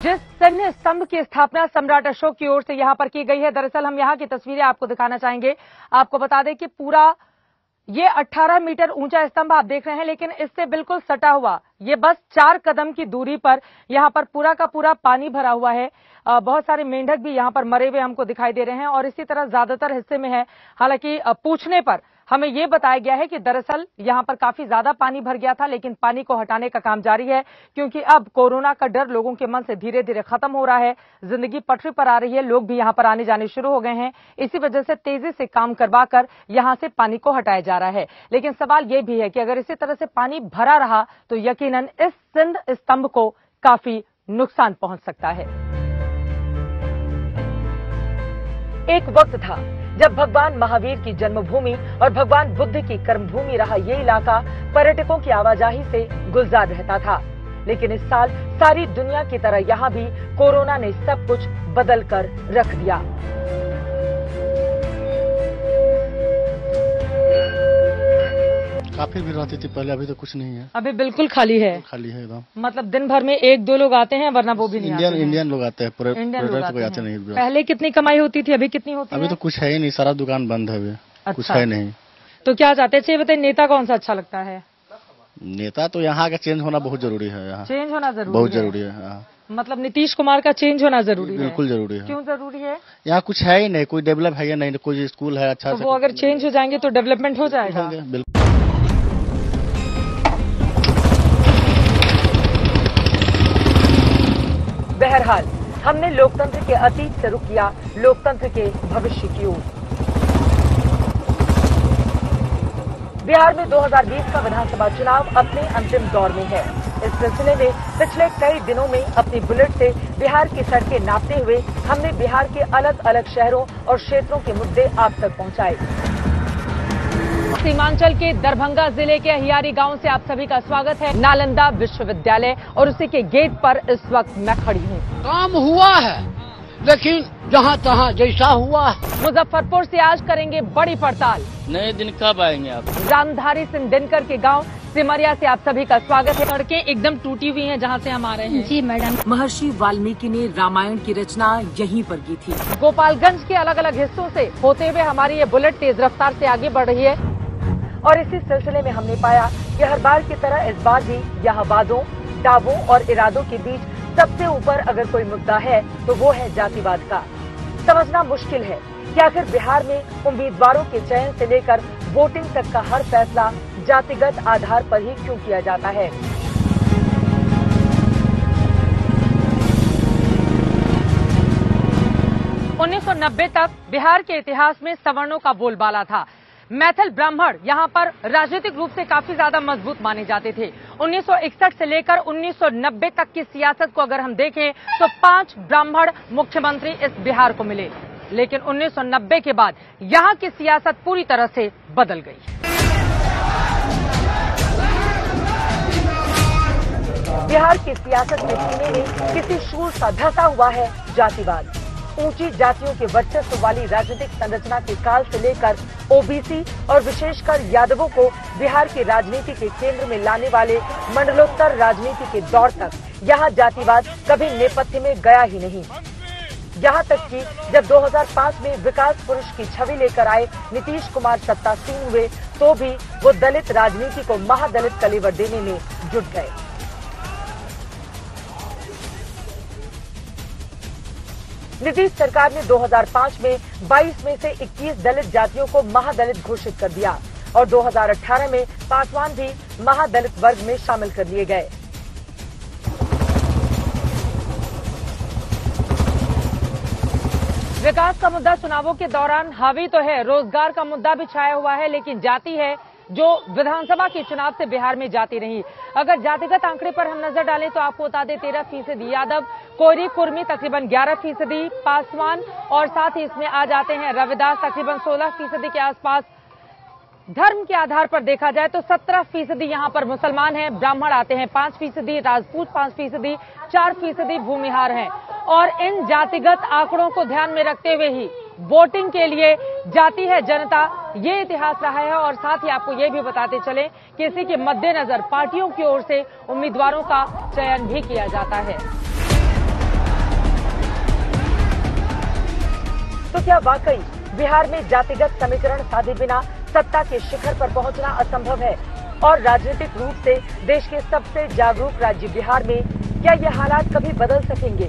जिस सैन्य स्तंभ की स्थापना सम्राट अशोक की ओर से यहां पर की गई है, दरअसल हम यहां की तस्वीरें आपको दिखाना चाहेंगे। आपको बता दें कि पूरा ये 18 मीटर ऊंचा स्तंभ आप देख रहे हैं, लेकिन इससे बिल्कुल सटा हुआ ये बस 4 कदम की दूरी पर यहां पर पूरा का पूरा पानी भरा हुआ है। बहुत सारे मेंढक भी यहां पर मरे हुए हमको दिखाई दे रहे हैं और इसी तरह ज्यादातर हिस्से में है। हालांकि पूछने पर हमें यह बताया गया है कि दरअसल यहां पर काफी ज्यादा पानी भर गया था, लेकिन पानी को हटाने का काम जारी है, क्योंकि अब कोरोना का डर लोगों के मन से धीरे धीरे खत्म हो रहा है। जिंदगी पटरी पर आ रही है, लोग भी यहां पर आने जाने शुरू हो गए हैं। इसी वजह से तेजी से काम करवाकर यहां से पानी को हटाया जा रहा है। लेकिन सवाल यह भी है कि अगर इसी तरह से पानी भरा रहा तो यकीनन इस सिंध स्तंभ को काफी नुकसान पहुंच सकता है। एक वक्त था जब भगवान महावीर की जन्मभूमि और भगवान बुद्ध की कर्मभूमि रहा ये इलाका पर्यटकों की आवाजाही से गुलजार रहता था। लेकिन इस साल सारी दुनिया की तरह यहां भी कोरोना ने सब कुछ बदल कर रख दिया। काफी भीड़ रहती थी पहले, अभी तो कुछ नहीं है। अभी बिल्कुल खाली है। खाली है एकदम। मतलब दिन भर में 1-2 लोग आते हैं, वरना वो भी नहीं आते हैं। इंडियन लोग आते हैं, पर्यटक कोई आते नहीं। पहले कितनी कमाई होती थी, अभी कितनी होती है? अभी तो कुछ है ही नहीं, सारा दुकान बंद है अभी। अच्छा। कुछ है नहीं। तो क्या चाहते हैं, बताइए नेता कौन सा अच्छा लगता है? नेता तो यहाँ का चेंज होना बहुत जरूरी है। यहाँ चेंज होना बहुत जरूरी है। मतलब नीतीश कुमार का चेंज होना जरूरी है। बिल्कुल जरूरी है। क्यों जरूरी है? यहाँ कुछ है ही नहीं, कोई डेवलप है या नहीं, कोई स्कूल है अच्छा। तो वो अगर चेंज हो जाएंगे तो डेवलपमेंट हो जाएगा। बिल्कुल। बहरहाल हमने लोकतंत्र के अतीत से रुख किया लोकतंत्र के भविष्य की ओर। बिहार में 2020 का विधानसभा चुनाव अपने अंतिम दौर में है। इस सिलसिले में पिछले कई दिनों में अपनी बुलेट से बिहार की सड़कें नापते हुए हमने बिहार के अलग अलग शहरों और क्षेत्रों के मुद्दे आप तक पहुंचाए। सीमांचल के दरभंगा जिले के अहियारी गांव से आप सभी का स्वागत है। नालंदा विश्वविद्यालय और उसी के गेट पर इस वक्त मैं खड़ी हूँ। काम हुआ है, लेकिन जहाँ तहाँ जैसा हुआ है। मुजफ्फरपुर से आज करेंगे बड़ी पड़ताल। नए दिन कब आएंगे आप? रामधारी सिंह दिनकर के गांव सिमरिया से आप सभी का स्वागत है। सड़कें एकदम टूटी हुई हैं जहां से हम आ रहे हैं। जी मैडम। महर्षि वाल्मीकि ने रामायण की रचना यहीं पर की थी। गोपालगंज के अलग अलग हिस्सों से होते हुए हमारी ये बुलेट तेज रफ्तार से आगे बढ़ रही है और इसी सिलसिले में हमने पाया कि हर बार की तरह इस बार भी यहाँ वादों, दावों और इरादों के बीच सबसे ऊपर अगर कोई मुद्दा है तो वो है जातिवाद का। समझना मुश्किल है कि आखिर बिहार में उम्मीदवारों के चयन से लेकर वोटिंग तक का हर फैसला जातिगत आधार पर ही क्यों किया जाता है। उन्नीस 1990 तक बिहार के इतिहास में सवर्णों का बोलबाला था। मैथिल ब्राह्मण यहाँ पर राजनीतिक रूप से काफी ज्यादा मजबूत माने जाते थे। 1961 से लेकर 1990 तक की सियासत को अगर हम देखें तो 5 ब्राह्मण मुख्यमंत्री इस बिहार को मिले। लेकिन 1990 के बाद यहाँ की सियासत पूरी तरह से बदल गई। बिहार की सियासत में सीने में किसी शूर सा धंसा हुआ है जातिवाद। ऊंची जातियों के वर्चस्व वाली राजनीतिक संरचना के काल से लेकर ओबीसी और विशेषकर यादवों को बिहार की राजनीति के केंद्र में लाने वाले मंडलोत्तर राजनीति के दौर तक यहाँ जातिवाद कभी नेपथ्य में गया ही नहीं। यहाँ तक कि जब 2005 में विकास पुरुष की छवि लेकर आए नीतीश कुमार सत्तासीन हुए तो भी वो दलित राजनीति को महादलित कलेवर देने में जुट गए। नीतीश सरकार ने 2005 में 22 में से 21 दलित जातियों को महादलित घोषित कर दिया और 2018 में पासवान भी महादलित वर्ग में शामिल कर लिए गए। विकास का मुद्दा चुनावों के दौरान हावी तो है, रोजगार का मुद्दा भी छाया हुआ है, लेकिन जाति है जो विधानसभा के चुनाव से बिहार में जाती रही। अगर जातिगत आंकड़े पर हम नजर डालें तो आपको बता दें 13% यादव, कोयरी कुर्मी तकरीबन 11%, पासवान और साथ ही इसमें आ जाते हैं रविदास तकरीबन 16% के आसपास। धर्म के आधार पर देखा जाए तो 17% यहाँ पर मुसलमान हैं, ब्राह्मण आते हैं 5%, राजपूत 5%, 4% भूमिहार हैं। और इन जातिगत आंकड़ों को ध्यान में रखते हुए ही वोटिंग के लिए जाती है जनता, ये इतिहास रहा है। और साथ ही आपको ये भी बताते चले कि इसी के मद्देनजर पार्टियों की ओर से उम्मीदवारों का चयन भी किया जाता है। तो क्या वाकई बिहार में जातिगत समीकरण साधे बिना सत्ता के शिखर पर पहुंचना असंभव है? और राजनीतिक रूप से देश के सबसे जागरूक राज्य बिहार में क्या ये हालात कभी बदल सकेंगे?